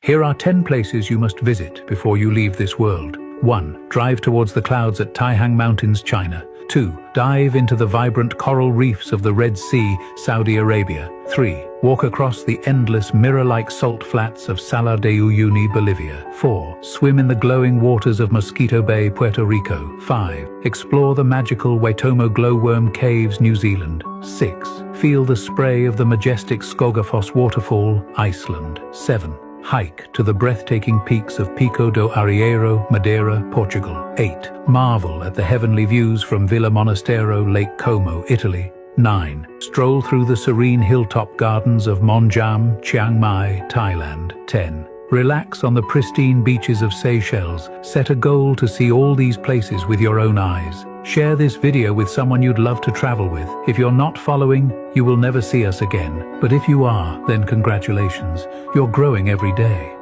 Here are 10 places you must visit before you leave this world. 1. Drive towards the clouds at Taihang Mountains, China. 2. Dive into the vibrant coral reefs of the Red Sea, Saudi Arabia. 3. Walk across the endless mirror-like salt flats of Salar de Uyuni, Bolivia. 4. Swim in the glowing waters of Mosquito Bay, Puerto Rico. 5. Explore the magical Waitomo glowworm caves, New Zealand. 6. Feel the spray of the majestic Skogafoss waterfall, Iceland. 7. Hike to the breathtaking peaks of Pico do Arieiro, Madeira, Portugal. 8. Marvel at the heavenly views from Villa Monastero, Lake Como, Italy. 9. Stroll through the serene hilltop gardens of Monjam, Chiang Mai, Thailand. 10. Relax on the pristine beaches of Seychelles. Set a goal to see all these places with your own eyes. Share this video with someone you'd love to travel with. If you're not following, you will never see us again. But if you are, then congratulations. You're growing every day.